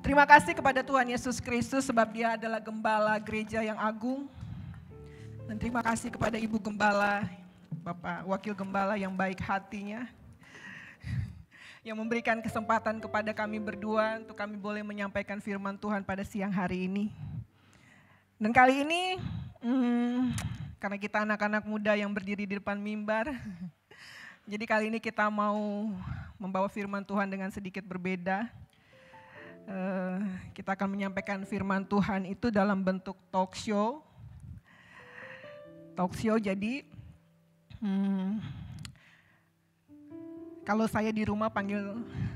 Terima kasih kepada Tuhan Yesus Kristus sebab Dia adalah gembala gereja yang agung. Dan terima kasih kepada Ibu Gembala, Bapak Wakil Gembala yang baik hatinya, yang memberikan kesempatan kepada kami berdua untuk kami boleh menyampaikan firman Tuhan pada siang hari ini. Dan kali ini, karena kita anak-anak muda yang berdiri di depan mimbar, jadi kali ini kita mau membawa firman Tuhan dengan sedikit berbeda. Kita akan menyampaikan firman Tuhan itu dalam bentuk talk show. Talk show jadi, kalau saya di rumah panggil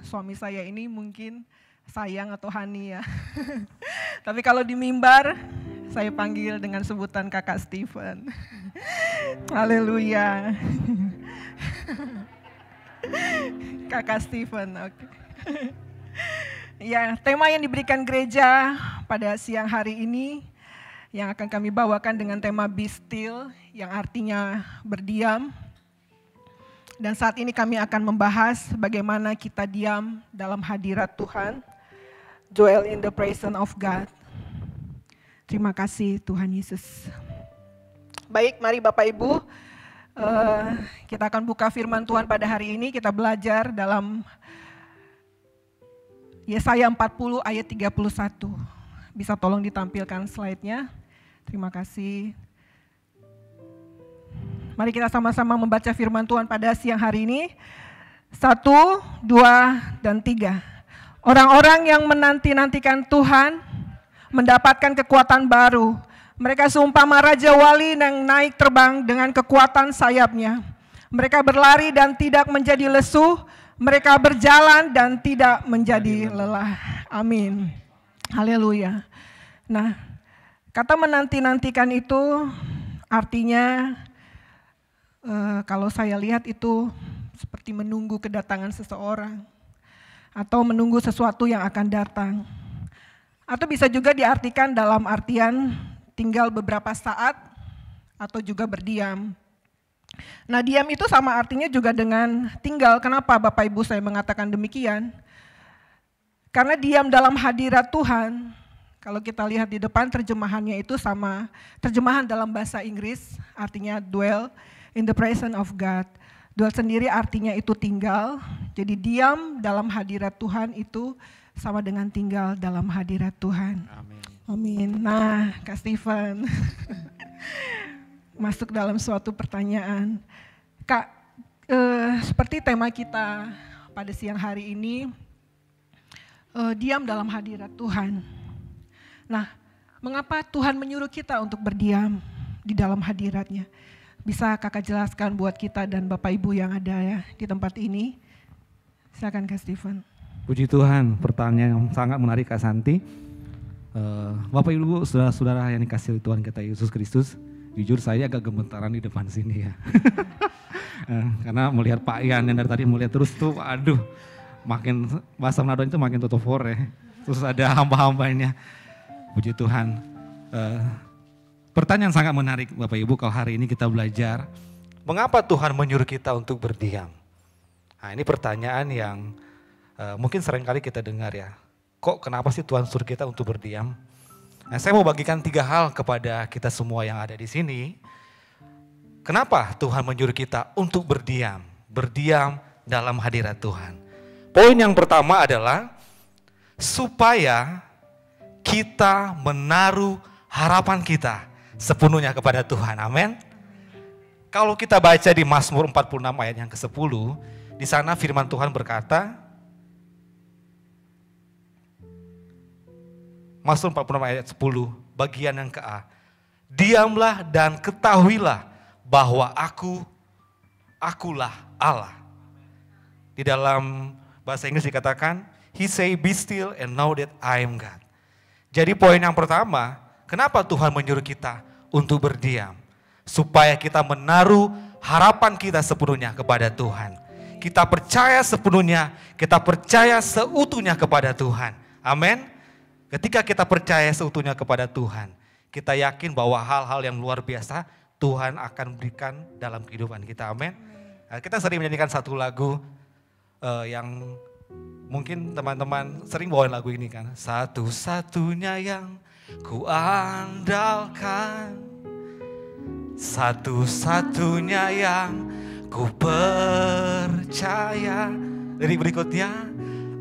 suami saya ini mungkin sayang atau Hani ya. Tapi kalau di mimbar, saya panggil dengan sebutan Kakak Stephen. Haleluya. Kakak Stephen, oke. Ya, tema yang diberikan gereja pada siang hari ini yang akan kami bawakan dengan tema Be Still yang artinya berdiam. Dan saat ini kami akan membahas bagaimana kita diam dalam hadirat Tuhan. Dwell in the presence of God. Terima kasih Tuhan Yesus. Baik, mari Bapak Ibu, kita akan buka firman Tuhan pada hari ini. Kita belajar dalam Yesaya 40 ayat 31. Bisa tolong ditampilkan slide-nya. Terima kasih. Mari kita sama-sama membaca firman Tuhan pada siang hari ini. 1, 2, dan 3. Orang-orang yang menanti-nantikan Tuhan mendapatkan kekuatan baru. Mereka seumpama Raja Wali yang naik terbang dengan kekuatan sayapnya. Mereka berlari dan tidak menjadi lesu. Mereka berjalan dan tidak menjadi lelah. Amin. Haleluya. Nah, kata menanti-nantikan itu artinya kalau saya lihat itu seperti menunggu kedatangan seseorang atau menunggu sesuatu yang akan datang. Atau bisa juga diartikan dalam artian tinggal beberapa saat atau juga berdiam. Nah, diam itu sama artinya juga dengan tinggal. Kenapa Bapak Ibu saya mengatakan demikian? Karena diam dalam hadirat Tuhan, kalau kita lihat di depan terjemahannya itu sama terjemahan dalam bahasa Inggris, artinya dwell in the presence of God. Dwell sendiri artinya itu tinggal, jadi diam dalam hadirat Tuhan itu sama dengan tinggal dalam hadirat Tuhan. Amin. Amin. Nah, Kak Stephen, masuk dalam suatu pertanyaan. Kak, seperti tema kita pada siang hari ini, diam dalam hadirat Tuhan. Nah, mengapa Tuhan menyuruh kita untuk berdiam di dalam hadiratnya? Bisa Kakak jelaskan buat kita dan Bapak Ibu yang ada ya di tempat ini? Silakan Kak Stephen. Puji Tuhan, pertanyaan yang sangat menarik Kak Santi. Bapak Ibu, saudara-saudara yang dikasihi Tuhan kita Yesus Kristus, jujur saya agak gemetaran di depan sini ya. Karena melihat Pak Ian yang dari tadi melihat terus tuh, aduh, makin bahasa Manado itu makin tutup ya. Terus ada hamba-hambanya. Puji Tuhan. Pertanyaan sangat menarik Bapak Ibu kalau hari ini kita belajar mengapa Tuhan menyuruh kita untuk berdiam. Nah, ini pertanyaan yang mungkin seringkali kita dengar ya. Kok kenapa sih Tuhan suruh kita untuk berdiam? Nah, saya mau bagikan 3 hal kepada kita semua yang ada di sini. Kenapa Tuhan menyuruh kita untuk berdiam? Berdiam dalam hadirat Tuhan. Poin yang pertama adalah supaya kita menaruh harapan kita sepenuhnya kepada Tuhan. Amin. Kalau kita baca di Mazmur 46 ayat yang ke-10, di sana firman Tuhan berkata, Mazmur 46 ayat 10, bagian yang ke-A. Diamlah dan ketahuilah bahwa akulah Allah. Di dalam bahasa Inggris dikatakan, He say be still and know that I am God. Jadi poin yang pertama, kenapa Tuhan menyuruh kita untuk berdiam? Supaya kita menaruh harapan kita sepenuhnya kepada Tuhan. Kita percaya sepenuhnya, kita percaya seutuhnya kepada Tuhan. Amin. Ketika kita percaya seutuhnya kepada Tuhan, kita yakin bahwa hal-hal yang luar biasa Tuhan akan berikan dalam kehidupan kita. Amin. Nah, kita sering menyanyikan satu lagu yang Mungkin teman-teman sering bawain lagu ini kan. Satu-satunya yang ku andalkan, satu-satunya yang ku percaya. Dari berikutnya,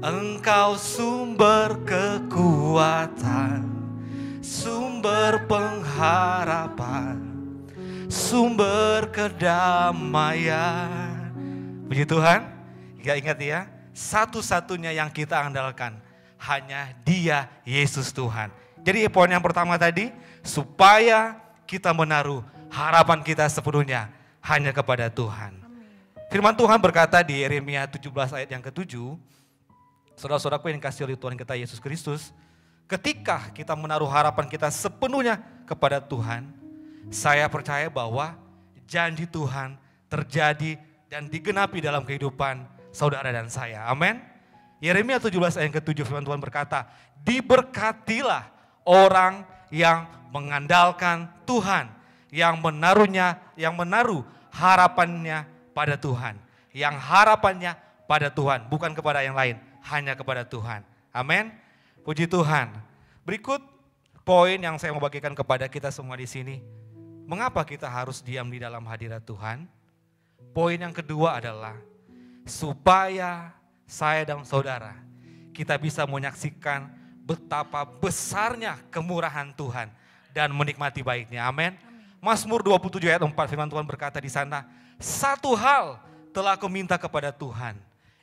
Engkau sumber kekuatan, sumber pengharapan, sumber kedamaian. Puji Tuhan. Ingat ya, satu-satunya yang kita andalkan hanya Dia, Yesus Tuhan. Jadi poin yang pertama tadi, supaya kita menaruh harapan kita sepenuhnya hanya kepada Tuhan. Firman Tuhan berkata di Yeremia 17 ayat yang ke-7, saudara-saudaraku yang dikasihi oleh Tuhan kita Yesus Kristus, ketika kita menaruh harapan kita sepenuhnya kepada Tuhan, saya percaya bahwa janji Tuhan terjadi dan digenapi dalam kehidupan saudara dan saya. Amin. Yeremia 17 ayat ke-7 firman Tuhan berkata, diberkatilah orang yang mengandalkan Tuhan, yang menaruh harapannya pada Tuhan, yang harapannya pada Tuhan, bukan kepada yang lain, hanya kepada Tuhan. Amin. Puji Tuhan. Berikut poin yang saya mau bagikan kepada kita semua di sini. Mengapa kita harus diam di dalam hadirat Tuhan? Poin yang kedua adalah supaya saya dan saudara kita bisa menyaksikan betapa besarnya kemurahan Tuhan dan menikmati baiknya. Amin. Mazmur 27 ayat 4 firman Tuhan berkata di sana, satu hal telah aku minta kepada Tuhan,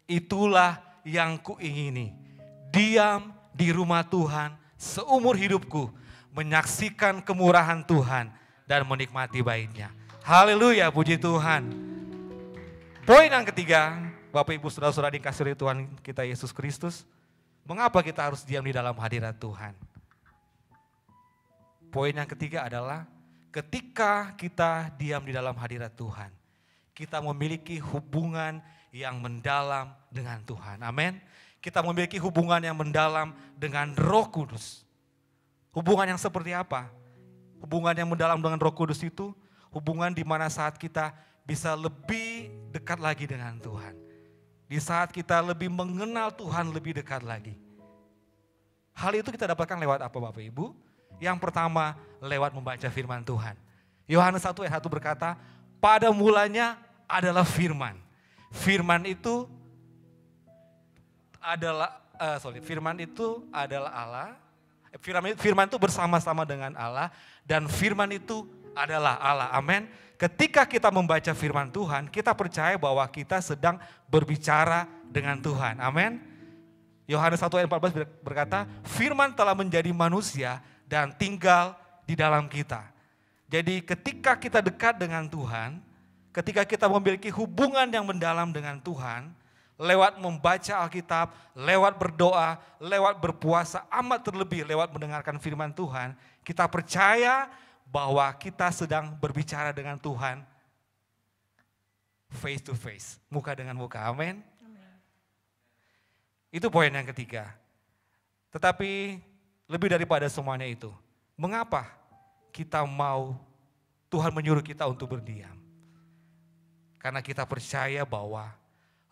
itulah yang kuingini, diam di rumah Tuhan seumur hidupku, menyaksikan kemurahan Tuhan dan menikmati baiknya. Haleluya, puji Tuhan. Poin yang ketiga, Bapak Ibu Saudara-saudara dikasihi oleh Tuhan kita Yesus Kristus, mengapa kita harus diam di dalam hadirat Tuhan? Poin yang ketiga adalah ketika kita diam di dalam hadirat Tuhan, kita memiliki hubungan yang mendalam dengan Tuhan. Amin. Kita memiliki hubungan yang mendalam dengan Roh Kudus. Hubungan yang seperti apa? Hubungan yang mendalam dengan Roh Kudus itu hubungan di mana saat kita bisa lebih dekat lagi dengan Tuhan. Di saat kita lebih mengenal Tuhan lebih dekat lagi. Hal itu kita dapatkan lewat apa Bapak Ibu? Yang pertama lewat membaca firman Tuhan. Yohanes 1 ayat 1 berkata, pada mulanya adalah firman. Firman itu adalah Allah. Firman itu bersama-sama dengan Allah dan firman itu adalah Allah. Amin. Ketika kita membaca firman Tuhan, kita percaya bahwa kita sedang berbicara dengan Tuhan. Amin. Yohanes 1 ayat 14 berkata, firman telah menjadi manusia dan tinggal di dalam kita. Jadi ketika kita dekat dengan Tuhan, ketika kita memiliki hubungan yang mendalam dengan Tuhan, lewat membaca Alkitab, lewat berdoa, lewat berpuasa, amat terlebih lewat mendengarkan firman Tuhan, kita percaya bahwa kita sedang berbicara dengan Tuhan face to face, muka dengan muka. Amin. Itu poin yang ketiga. Tetapi lebih daripada semuanya itu, mengapa kita mau Tuhan menyuruh kita untuk berdiam? Karena kita percaya bahwa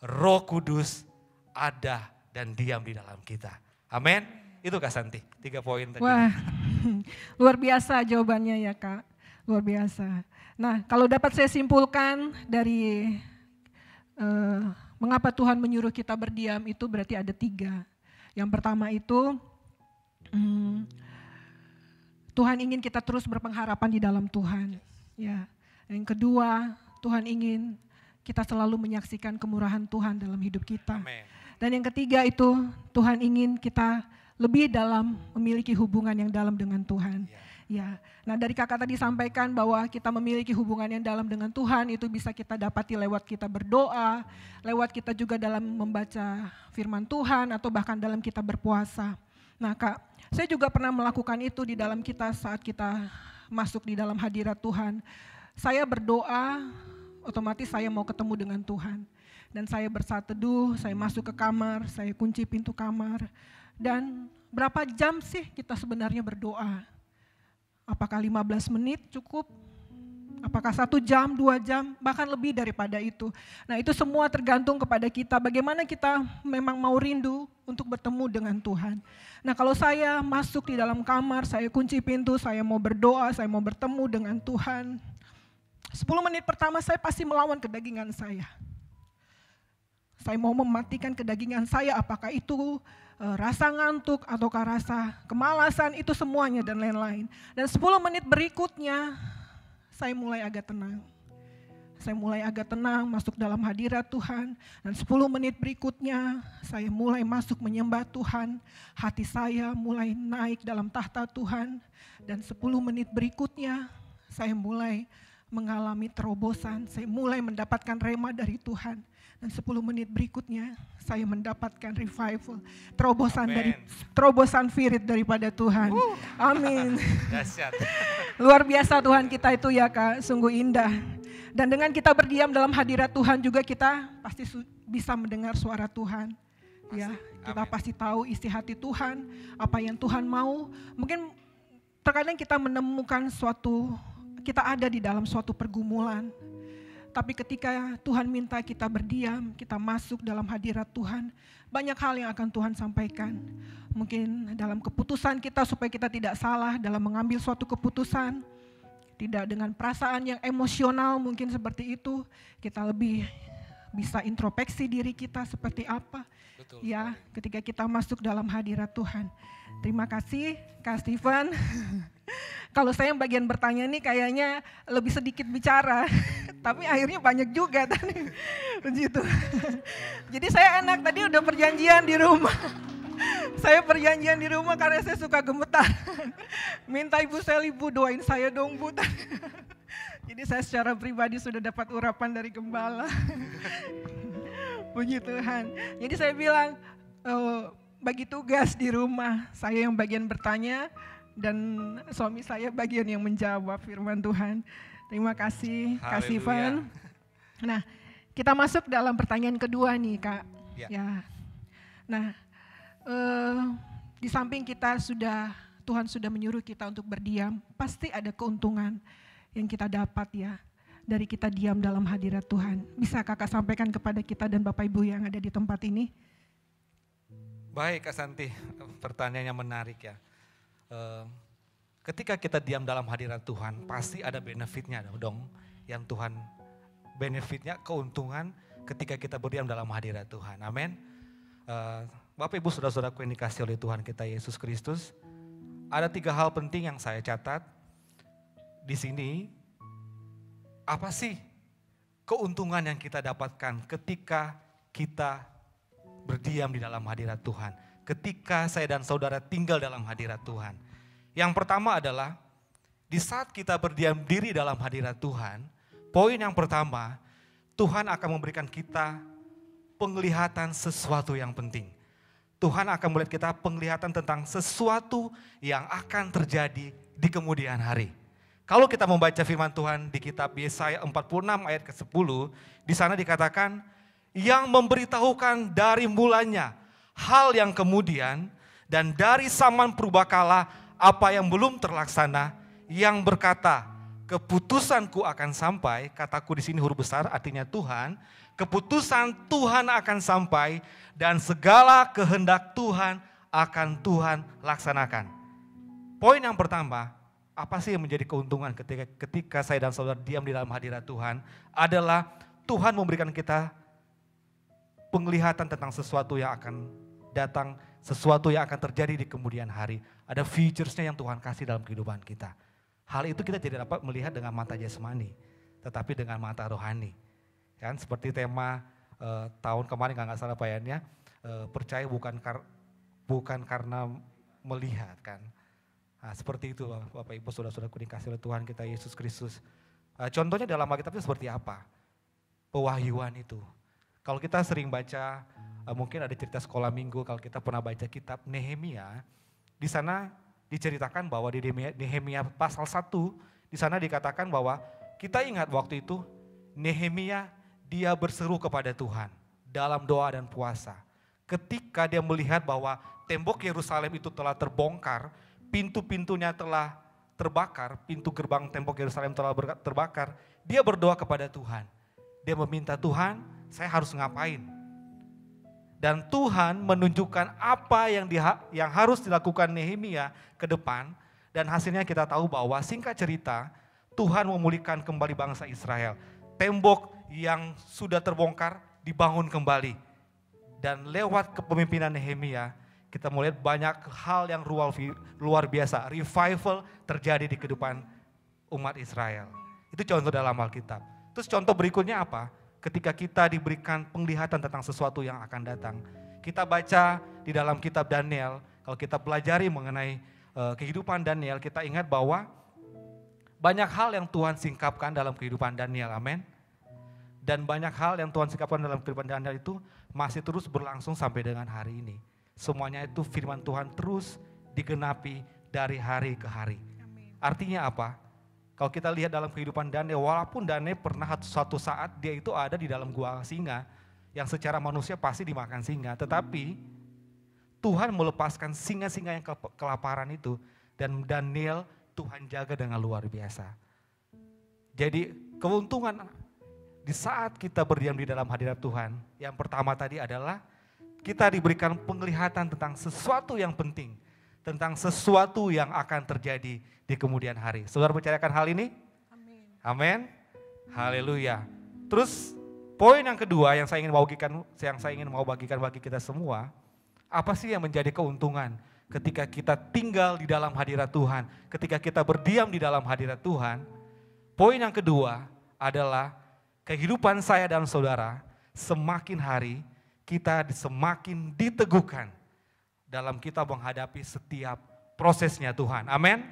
Roh Kudus ada dan diam di dalam kita. Amin. Itu Kak Santi, 3 poin tadi. Wah, luar biasa jawabannya ya Kak, luar biasa. Nah kalau dapat saya simpulkan dari mengapa Tuhan menyuruh kita berdiam itu berarti ada 3. Yang pertama itu Tuhan ingin kita terus berpengharapan di dalam Tuhan. Ya. Yang kedua, Tuhan ingin kita selalu menyaksikan kemurahan Tuhan dalam hidup kita. Amen. Dan yang ketiga itu Tuhan ingin kita lebih dalam memiliki hubungan yang dalam dengan Tuhan. Ya. Nah dari kakak tadi sampaikan bahwa kita memiliki hubungan yang dalam dengan Tuhan itu bisa kita dapati lewat kita berdoa, lewat kita juga dalam membaca firman Tuhan atau bahkan dalam kita berpuasa. Nah Kak, saya juga pernah melakukan itu di dalam kita saat kita masuk di dalam hadirat Tuhan. Saya berdoa, otomatis saya mau ketemu dengan Tuhan. Dan saya bersaat teduh, saya masuk ke kamar, saya kunci pintu kamar. Dan berapa jam sih kita sebenarnya berdoa? Apakah 15 menit cukup? Apakah 1 jam, 2 jam, bahkan lebih daripada itu. Nah itu semua tergantung kepada kita, bagaimana kita memang mau rindu untuk bertemu dengan Tuhan. Nah kalau saya masuk di dalam kamar, saya kunci pintu, saya mau berdoa, saya mau bertemu dengan Tuhan. 10 menit pertama saya pasti melawan kedagingan saya. Saya mau mematikan kedagingan saya, apakah itu rasa ngantuk ataukah rasa kemalasan, itu semuanya dan lain-lain. Dan 10 menit berikutnya, saya mulai agak tenang. Saya mulai agak tenang masuk dalam hadirat Tuhan. Dan 10 menit berikutnya saya mulai masuk menyembah Tuhan. Hati saya mulai naik dalam tahta Tuhan. Dan 10 menit berikutnya saya mulai mengalami terobosan. Saya mulai mendapatkan rema dari Tuhan. Dan 10 menit berikutnya saya mendapatkan revival. Terobosan spirit daripada Tuhan. Amin. Dahsyat. Luar biasa Tuhan kita itu ya Kak, sungguh indah. Dan dengan kita berdiam dalam hadirat Tuhan juga kita pasti bisa mendengar suara Tuhan. Ya, kita pasti tahu isi hati Tuhan, apa yang Tuhan mau. Mungkin terkadang kita menemukan kita ada di dalam suatu pergumulan. Tapi ketika Tuhan minta kita berdiam, kita masuk dalam hadirat Tuhan, banyak hal yang akan Tuhan sampaikan. Mungkin dalam keputusan kita supaya kita tidak salah dalam mengambil suatu keputusan, tidak dengan perasaan yang emosional mungkin seperti itu, kita lebih bisa introspeksi diri kita seperti apa. Betul, ya, ketika kita masuk dalam hadirat Tuhan. Terima kasih Kak Steven. Kalau saya yang bagian bertanya nih kayaknya lebih sedikit bicara, tapi akhirnya banyak juga tadi. Begitu. Jadi saya enak tadi udah perjanjian di rumah. Saya perjanjian di rumah karena saya suka gemetar. Minta Ibu Seli, Bu doain saya dong Bu. Jadi saya secara pribadi sudah dapat urapan dari gembala. Puji Tuhan. Jadi saya bilang, bagi tugas di rumah, saya yang bagian bertanya dan suami saya bagian yang menjawab firman Tuhan. Terima kasih Kak Steven. Nah, kita masuk dalam pertanyaan kedua nih Kak. Ya. Nah, di samping Tuhan sudah menyuruh kita untuk berdiam, pasti ada keuntungan yang kita dapat ya dari kita diam dalam hadirat Tuhan. Bisa Kakak sampaikan kepada kita dan Bapak Ibu yang ada di tempat ini? Baik Kak Santi, pertanyaannya menarik ya. Ketika kita diam dalam hadirat Tuhan, pasti ada benefitnya dong. Yang Tuhan benefitnya, keuntungan ketika kita berdiam dalam hadirat Tuhan. Amin. Bapak Ibu saudara-saudaraku yang dikasihi oleh Tuhan kita Yesus Kristus, ada 3 hal penting yang saya catat di sini. Apa sih keuntungan yang kita dapatkan ketika kita berdiam di dalam hadirat Tuhan? Ketika saya dan saudara tinggal dalam hadirat Tuhan. Yang pertama adalah di saat kita berdiam diri dalam hadirat Tuhan, poin yang pertama, Tuhan akan memberikan kita penglihatan sesuatu yang penting. Tuhan akan melihat kita penglihatan tentang sesuatu yang akan terjadi di kemudian hari. Kalau kita membaca firman Tuhan di kitab Yesaya 46 ayat ke-10, di sana dikatakan, yang memberitahukan dari mulanya hal yang kemudian dan dari zaman purbakala apa yang belum terlaksana, yang berkata keputusanku akan sampai, kataku di sini huruf besar artinya Tuhan, keputusan Tuhan akan sampai dan segala kehendak Tuhan akan Tuhan laksanakan. Poin yang pertama, apa sih yang menjadi keuntungan ketika saya dan saudara diam di dalam hadirat Tuhan, adalah Tuhan memberikan kita penglihatan tentang sesuatu yang akan datang, sesuatu yang akan terjadi di kemudian hari. Ada features-nya yang Tuhan kasih dalam kehidupan kita. Hal itu kita tidak dapat melihat dengan mata jasmani, tetapi dengan mata rohani. Kan seperti tema tahun kemarin nggak salah bayannya, percaya bukan karena melihat kan. Nah, seperti itu Bapak Ibu saudara-saudaraku dikasihi oleh Tuhan kita Yesus Kristus. Contohnya dalam Alkitab itu seperti apa? Pewahyuan itu. Kalau kita sering baca, mungkin ada cerita sekolah minggu, kalau kita pernah baca kitab Nehemia, di sana diceritakan bahwa di Nehemia pasal 1, di sana dikatakan bahwa kita ingat waktu itu Nehemia dia berseru kepada Tuhan dalam doa dan puasa. Ketika dia melihat bahwa tembok Yerusalem itu telah terbongkar, pintu-pintunya telah terbakar, pintu gerbang tembok Yerusalem telah terbakar, dia berdoa kepada Tuhan. Dia meminta, Tuhan, saya harus ngapain? Dan Tuhan menunjukkan apa yang harus dilakukan Nehemia ke depan. Dan hasilnya kita tahu bahwa singkat cerita, Tuhan memulihkan kembali bangsa Israel. Tembok yang sudah terbongkar dibangun kembali. Dan lewat kepemimpinan Nehemia, kita melihat banyak hal yang luar biasa. Revival terjadi di kehidupan umat Israel. Itu contoh dalam Alkitab. Terus contoh berikutnya apa? Ketika kita diberikan penglihatan tentang sesuatu yang akan datang. Kita baca di dalam kitab Daniel, kalau kita pelajari mengenai kehidupan Daniel, kita ingat bahwa banyak hal yang Tuhan singkapkan dalam kehidupan Daniel, amin. Dan banyak hal yang Tuhan singkapkan dalam kehidupan Daniel itu masih terus berlangsung sampai dengan hari ini. Semuanya itu firman Tuhan terus digenapi dari hari ke hari. Artinya apa? Kalau kita lihat dalam kehidupan Daniel, walaupun Daniel pernah suatu saat dia itu ada di dalam gua singa, yang secara manusia pasti dimakan singa, tetapi Tuhan melepaskan singa-singa yang kelaparan itu, dan Daniel Tuhan jaga dengan luar biasa. Jadi keuntungan di saat kita berdiam di dalam hadirat Tuhan, yang pertama tadi adalah kita diberikan penglihatan tentang sesuatu yang penting, tentang sesuatu yang akan terjadi di kemudian hari. Saudara percayakan hal ini? Amin. Amin. Haleluya. Terus poin yang kedua yang saya ingin mau bagikan bagi kita semua, apa sih yang menjadi keuntungan ketika kita tinggal di dalam hadirat Tuhan, ketika kita berdiam di dalam hadirat Tuhan? Poin yang kedua adalah kehidupan saya dan saudara semakin hari kita semakin diteguhkan dalam kita menghadapi setiap prosesnya Tuhan. Amin.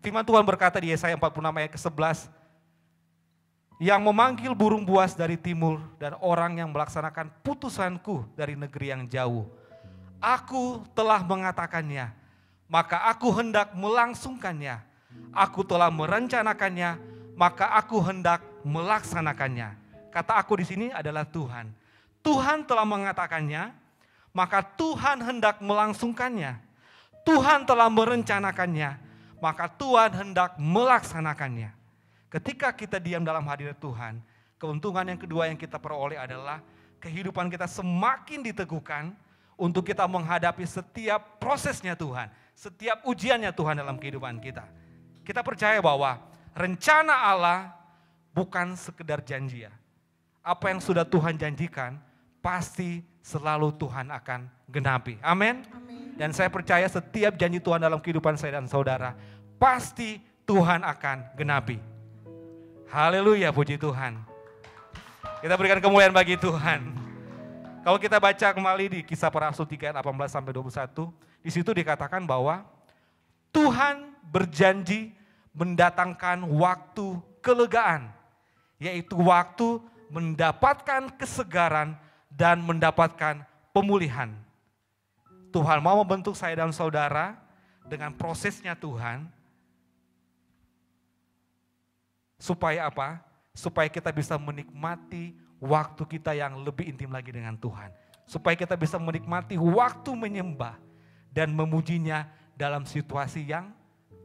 Firman Tuhan berkata di Yesaya 46 ayat ke-11, yang memanggil burung buas dari timur dan orang yang melaksanakan putusanku dari negeri yang jauh. Aku telah mengatakannya, maka aku hendak melangsungkannya. Aku telah merencanakannya, maka aku hendak melaksanakannya. Kata aku di sini adalah Tuhan. Tuhan telah mengatakannya, maka Tuhan hendak melangsungkannya. Tuhan telah merencanakannya, maka Tuhan hendak melaksanakannya. Ketika kita diam dalam hadirat Tuhan, keuntungan yang kedua yang kita peroleh adalah kehidupan kita semakin diteguhkan untuk kita menghadapi setiap prosesnya Tuhan, setiap ujiannya Tuhan dalam kehidupan kita. Kita percaya bahwa rencana Allah bukan sekedar janji ya. Apa yang sudah Tuhan janjikan pasti selalu Tuhan akan genapi. Amin. Dan saya percaya setiap janji Tuhan dalam kehidupan saya dan saudara pasti Tuhan akan genapi. Haleluya, puji Tuhan. Kita berikan kemuliaan bagi Tuhan. Kalau kita baca kembali di Kisah Para Rasul 3 ayat 18 sampai 21, di situ dikatakan bahwa Tuhan berjanji mendatangkan waktu kelegaan, yaitu waktu mendapatkan kesegaran dan mendapatkan pemulihan. Tuhan mau membentuk saya dan saudara dengan prosesnya Tuhan. Supaya apa? Supaya kita bisa menikmati waktu kita yang lebih intim lagi dengan Tuhan. Supaya kita bisa menikmati waktu menyembah dan memujinya dalam situasi yang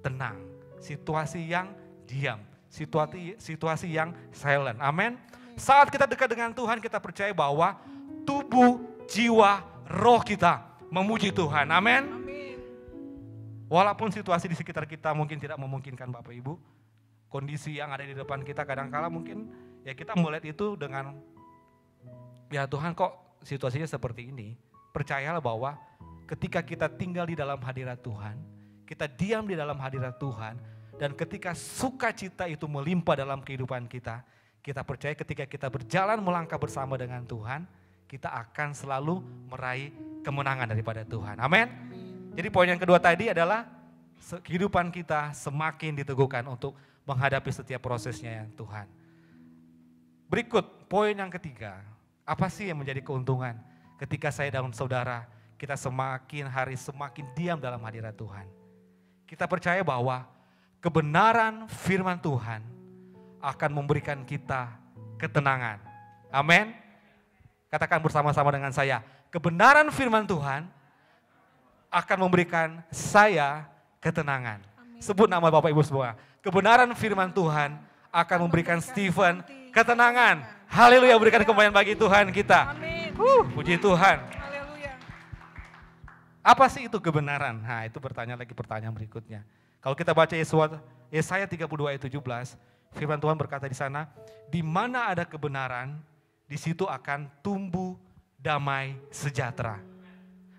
tenang. Situasi yang diam. Situasi yang silent. Amin. Saat kita dekat dengan Tuhan, kita percaya bahwa tubuh, jiwa, roh kita memuji Tuhan. Amin. Walaupun situasi di sekitar kita mungkin tidak memungkinkan Bapak Ibu, kondisi yang ada di depan kita kadang-kala mungkin ya kita melihat itu dengan ya Tuhan kok situasinya seperti ini. Percayalah bahwa ketika kita tinggal di dalam hadirat Tuhan, kita diam di dalam hadirat Tuhan, dan ketika sukacita itu melimpah dalam kehidupan kita, kita percaya ketika kita berjalan melangkah bersama dengan Tuhan, kita akan selalu meraih kemenangan daripada Tuhan. Amin. Jadi poin yang kedua tadi adalah kehidupan kita semakin diteguhkan untuk menghadapi setiap prosesnya yang Tuhan. Berikut poin yang ketiga, apa sih yang menjadi keuntungan ketika saya dan saudara kita semakin hari semakin diam dalam hadirat Tuhan. Kita percaya bahwa kebenaran firman Tuhan akan memberikan kita ketenangan. Amin. Katakan bersama-sama dengan saya, kebenaran firman Tuhan akan memberikan saya ketenangan. Sebut nama Bapak Ibu semua. Kebenaran firman Tuhan akan memberikan Stephen ketenangan. Haleluya, berikan kemuliaan bagi Tuhan kita. Amin. Puji Tuhan. Haleluya. Apa sih itu kebenaran? Nah, itu pertanyaan berikutnya. Kalau kita baca Yesaya 32 ayat 17, firman Tuhan berkata di sana, di mana ada kebenaran, di situ akan tumbuh damai sejahtera.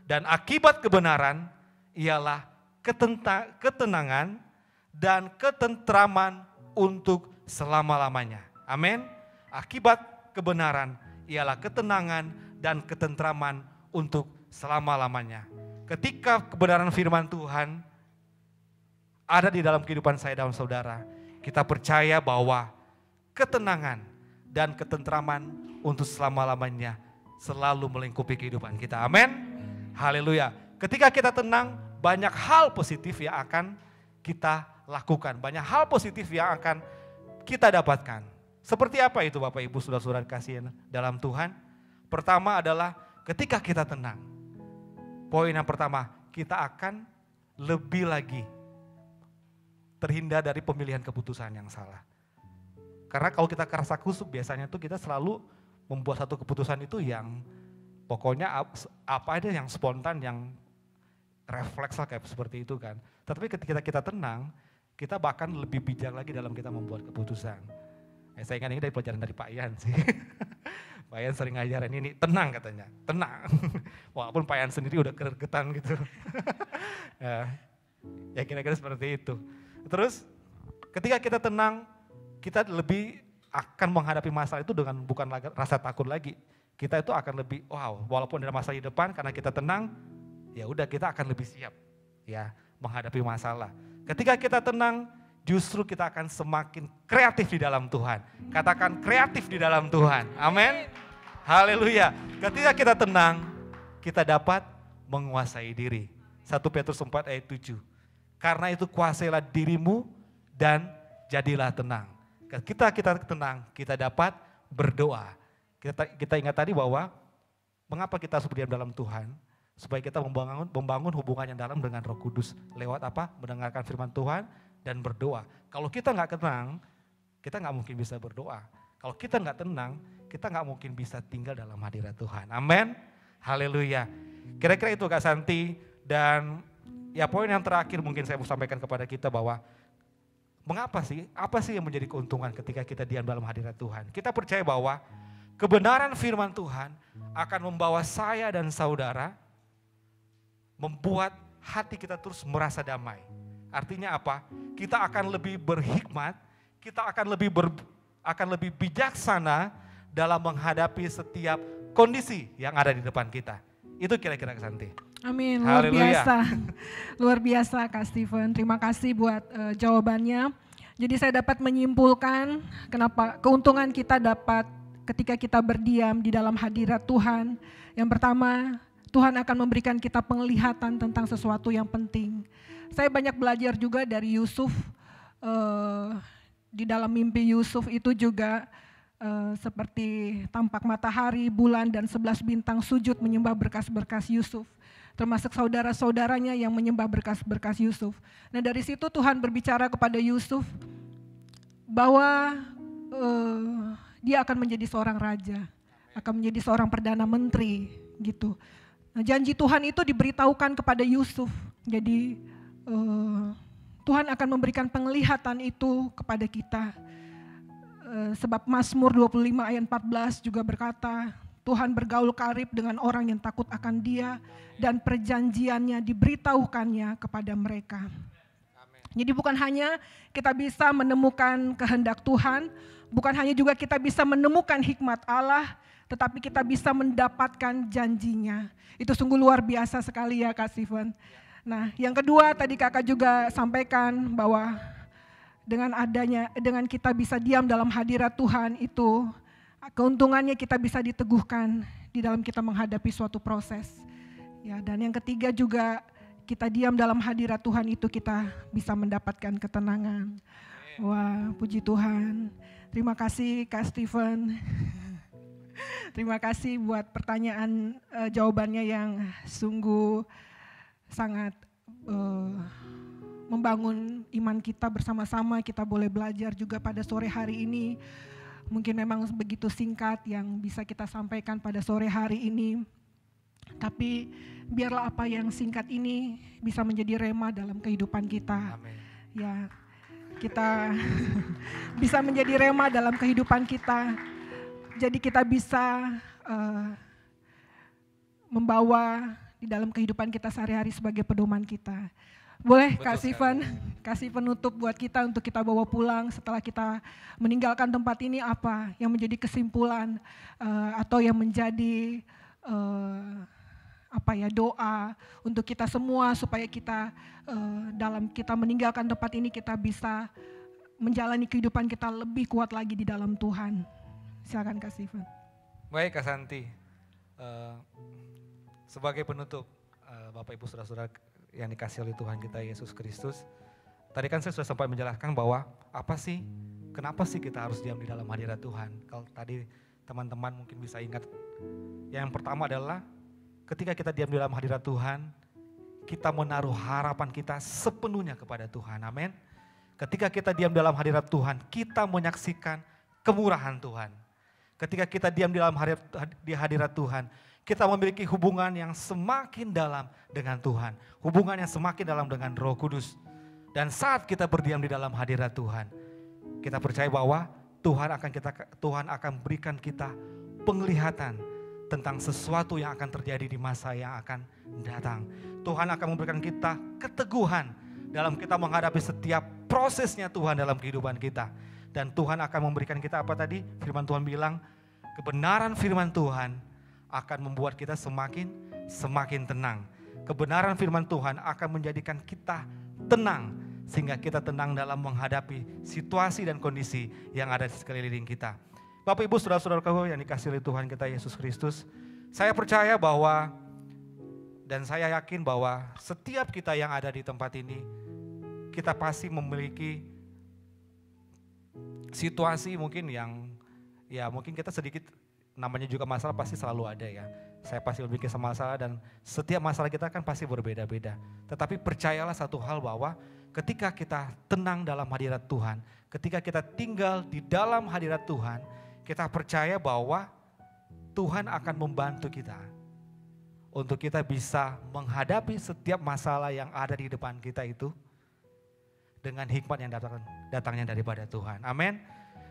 Dan akibat kebenaran ialah ketenangan dan ketentraman untuk selama-lamanya. Amin. Akibat kebenaran ialah ketenangan dan ketentraman untuk selama-lamanya. Ketika kebenaran firman Tuhan ada di dalam kehidupan saya dan saudara, kita percaya bahwa ketenangan dan ketentraman untuk selama-lamanya selalu melingkupi kehidupan kita. Amin. Haleluya. Ketika kita tenang, banyak hal positif yang akan kita lakukan. Banyak hal positif yang akan kita dapatkan. Seperti apa itu Bapak Ibu saudara-saudara kasihan dalam Tuhan? Pertama adalah ketika kita tenang. Poin yang pertama, kita akan lebih lagi terhindar dari pemilihan keputusan yang salah. Karena kalau kita kerasa kusuk biasanya tuh kita selalu membuat satu keputusan itu yang pokoknya apa aja yang spontan, yang refleks lah kayak seperti itu kan. Tapi ketika kita tenang, kita bahkan lebih bijak lagi dalam kita membuat keputusan. Saya ingat ini dari pelajaran dari Pak Ian sih. Pak Ian sering ngajarin ini, tenang katanya, tenang. Walaupun Pak Ian sendiri udah keregetan gitu. Ya kira-kira seperti itu. Terus ketika kita tenang, kita lebih akan menghadapi masalah itu dengan bukan rasa takut lagi. Kita itu akan lebih, wow, walaupun ada masalah di depan, karena kita tenang, ya udah kita akan lebih siap ya menghadapi masalah. Ketika kita tenang, justru kita akan semakin kreatif di dalam Tuhan. Katakan kreatif di dalam Tuhan. Amin. Haleluya. Ketika kita tenang, kita dapat menguasai diri. 1 Petrus 4 ayat 7. Karena itu kuasailah dirimu dan jadilah tenang. Ketika kita tenang, kita dapat berdoa. Kita ingat tadi bahwa mengapa kita harus berdiam dalam Tuhan? Supaya kita membangun hubungan yang dalam dengan Roh Kudus. Lewat apa? Mendengarkan firman Tuhan dan berdoa. Kalau kita nggak tenang, kita nggak mungkin bisa berdoa. Kalau kita nggak tenang, kita nggak mungkin bisa tinggal dalam hadirat Tuhan. Amin. Haleluya. Kira-kira itu Kak Santi. Dan ya poin yang terakhir mungkin saya mau sampaikan kepada kita bahwa mengapa sih? Apa sih yang menjadi keuntungan ketika kita diam dalam hadirat Tuhan? Kita percaya bahwa kebenaran firman Tuhan akan membawa saya dan saudara membuat hati kita terus merasa damai. Artinya apa? Kita akan lebih berhikmat, kita akan lebih bijaksana dalam menghadapi setiap kondisi yang ada di depan kita. Itu kira-kira Santi. Amin, luar biasa. Luar biasa Kak Stephen. Terima kasih buat jawabannya. Jadi saya dapat menyimpulkan kenapa keuntungan kita dapat ketika kita berdiam di dalam hadirat Tuhan. Yang pertama, Tuhan akan memberikan kita penglihatan tentang sesuatu yang penting. Saya banyak belajar juga dari Yusuf. Di dalam mimpi Yusuf itu juga seperti tampak matahari, bulan, dan 11 bintang sujud menyembah berkas-berkas Yusuf. Termasuk saudara-saudaranya yang menyembah berkas-berkas Yusuf. Nah dari situ Tuhan berbicara kepada Yusuf bahwa dia akan menjadi seorang raja, akan menjadi seorang perdana menteri gitu. Nah, janji Tuhan itu diberitahukan kepada Yusuf. Jadi Tuhan akan memberikan penglihatan itu kepada kita. Sebab Mazmur 25 ayat 14 juga berkata, Tuhan bergaul karib dengan orang yang takut akan Dia dan perjanjiannya diberitahukannya kepada mereka. Jadi bukan hanya kita bisa menemukan kehendak Tuhan, bukan hanya juga kita bisa menemukan hikmat Allah, tetapi kita bisa mendapatkan janjinya. Itu sungguh luar biasa sekali ya Kak Stephen. Nah yang kedua tadi kakak juga sampaikan bahwa dengan kita bisa diam dalam hadirat Tuhan itu, keuntungannya kita bisa diteguhkan di dalam kita menghadapi suatu proses. Ya, dan yang ketiga juga kita diam dalam hadirat Tuhan itu kita bisa mendapatkan ketenangan. Wah, puji Tuhan. Terima kasih Kak Stephen. Terima kasih buat pertanyaan jawabannya yang sungguh sangat membangun iman kita bersama-sama. Kita boleh belajar juga pada sore hari ini. Mungkin memang begitu singkat yang bisa kita sampaikan pada sore hari ini. Tapi biarlah apa yang singkat ini bisa menjadi rema dalam kehidupan kita. Amin. Ya, kita bisa menjadi rema dalam kehidupan kita. Jadi kita bisa membawa di dalam kehidupan kita sehari-hari sebagai pedoman kita. Boleh Kak Steven kasih penutup buat kita untuk kita bawa pulang setelah kita meninggalkan tempat ini, apa yang menjadi kesimpulan atau yang menjadi doa untuk kita semua supaya kita dalam kita meninggalkan tempat ini kita bisa menjalani kehidupan kita lebih kuat lagi di dalam Tuhan. Silakan Kak Steven. Baik Kak Santi, sebagai penutup Bapak Ibu Saudara-saudara yang dikasih oleh Tuhan kita Yesus Kristus. Tadi kan saya sudah sempat menjelaskan bahwa kenapa sih kita harus diam di dalam hadirat Tuhan. Kalau tadi teman-teman mungkin bisa ingat, yang pertama adalah ketika kita diam di dalam hadirat Tuhan, kita menaruh harapan kita sepenuhnya kepada Tuhan, amin. Ketika kita diam dalam hadirat Tuhan, kita menyaksikan kemurahan Tuhan. Ketika kita diam di dalam hadirat Tuhan, kita memiliki hubungan yang semakin dalam dengan Tuhan. Hubungan yang semakin dalam dengan Roh Kudus. Dan saat kita berdiam di dalam hadirat Tuhan, kita percaya bahwa Tuhan akan berikan kita penglihatan tentang sesuatu yang akan terjadi di masa yang akan datang. Tuhan akan memberikan kita keteguhan dalam kita menghadapi setiap prosesnya Tuhan dalam kehidupan kita. Dan Tuhan akan memberikan kita apa tadi? Firman Tuhan bilang, kebenaran firman Tuhan akan membuat kita semakin tenang. Kebenaran firman Tuhan akan menjadikan kita tenang, sehingga kita tenang dalam menghadapi situasi dan kondisi yang ada di sekeliling kita. Bapak Ibu Saudara-saudaraku yang dikasihi oleh Tuhan kita Yesus Kristus, saya percaya bahwa dan saya yakin bahwa setiap kita yang ada di tempat ini, kita pasti memiliki situasi mungkin yang mungkin kita sedikit, namanya juga masalah pasti selalu ada ya. Saya pasti memiliki masalah dan setiap masalah kita kan pasti berbeda-beda. Tetapi percayalah satu hal bahwa ketika kita tenang dalam hadirat Tuhan, ketika kita tinggal di dalam hadirat Tuhan, kita percaya bahwa Tuhan akan membantu kita untuk kita bisa menghadapi setiap masalah yang ada di depan kita itu dengan hikmat yang datangnya daripada Tuhan. Amin.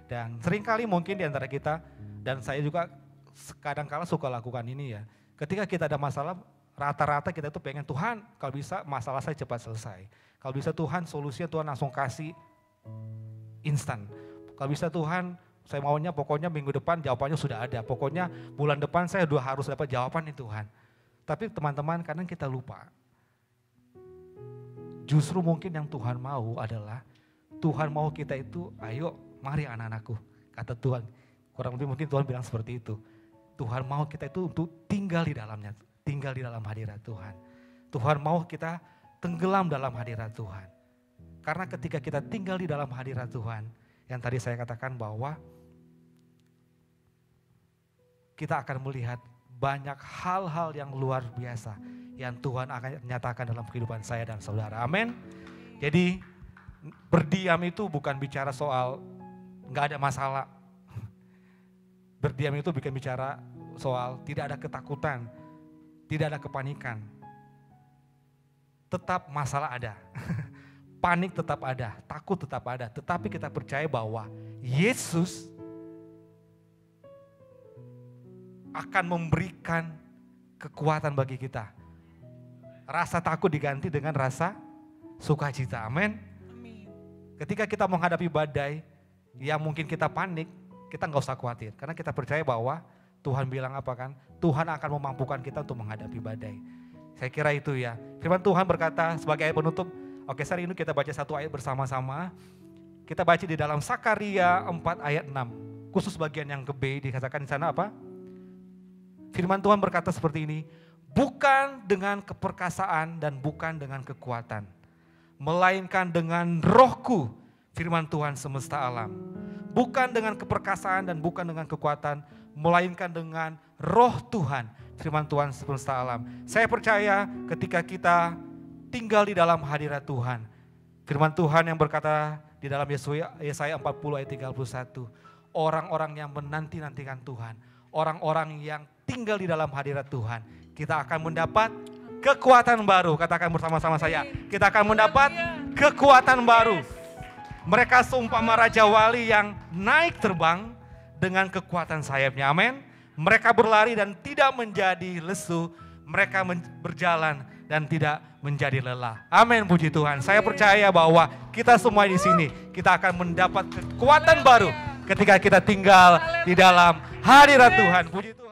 Dan seringkali mungkin di antara kita, dan saya juga kadang-kala suka lakukan ini ya. Ketika kita ada masalah, rata-rata kita tuh pengen Tuhan kalau bisa masalah saya cepat selesai. Kalau bisa Tuhan solusinya Tuhan langsung kasih instan. Kalau bisa Tuhan saya maunya pokoknya minggu depan jawabannya sudah ada. Pokoknya bulan depan saya udah harus dapat jawaban nih Tuhan. Tapi teman-teman kadang kita lupa. Justru mungkin yang Tuhan mau adalah Tuhan mau kita itu ayo mari anak-anakku, kata Tuhan. Kurang lebih mungkin Tuhan bilang seperti itu. Tuhan mau kita itu untuk tinggal di dalamnya, tinggal di dalam hadirat Tuhan. Tuhan mau kita tenggelam dalam hadirat Tuhan. Karena ketika kita tinggal di dalam hadirat Tuhan, yang tadi saya katakan bahwa kita akan melihat banyak hal-hal yang luar biasa yang Tuhan akan nyatakan dalam kehidupan saya dan saudara. Amin. Jadi berdiam itu bukan bicara soal nggak ada masalah. Berdiam itu bukan bicara soal tidak ada ketakutan, tidak ada kepanikan. Tetap masalah ada, panik tetap ada, takut tetap ada. Tetapi kita percaya bahwa Yesus akan memberikan kekuatan bagi kita. Rasa takut diganti dengan rasa sukacita. Amin. Ketika kita menghadapi badai yang mungkin kita panik, kita nggak usah khawatir. Karena kita percaya bahwa Tuhan bilang apa kan? Tuhan akan memampukan kita untuk menghadapi badai. Saya kira itu ya. Firman Tuhan berkata sebagai ayat penutup. Oke, hari ini kita baca satu ayat bersama-sama. Kita baca di dalam Sakaria 4 ayat 6. Khusus bagian yang ke B dikatakan di sana apa? Firman Tuhan berkata seperti ini. Bukan dengan keperkasaan dan bukan dengan kekuatan, melainkan dengan Rohku, firman Tuhan semesta alam. Bukan dengan keperkasaan dan bukan dengan kekuatan, melainkan dengan Roh Tuhan, firman Tuhan semesta alam. Saya percaya ketika kita tinggal di dalam hadirat Tuhan, Firman Tuhan yang berkata di dalam Yesaya 40 ayat 31. Orang-orang yang menanti-nantikan Tuhan. Orang-orang yang tinggal di dalam hadirat Tuhan. Kita akan mendapat kekuatan baru. Katakan bersama-sama saya. Kita akan mendapat kekuatan baru. Mereka seumpama Raja Wali yang naik terbang dengan kekuatan sayapnya. Amin. Mereka berlari dan tidak menjadi lesu. Mereka berjalan dan tidak menjadi lelah. Amin, puji Tuhan. Saya percaya bahwa kita semua di sini, kita akan mendapat kekuatan baru ketika kita tinggal di dalam hadirat Tuhan. Puji Tuhan.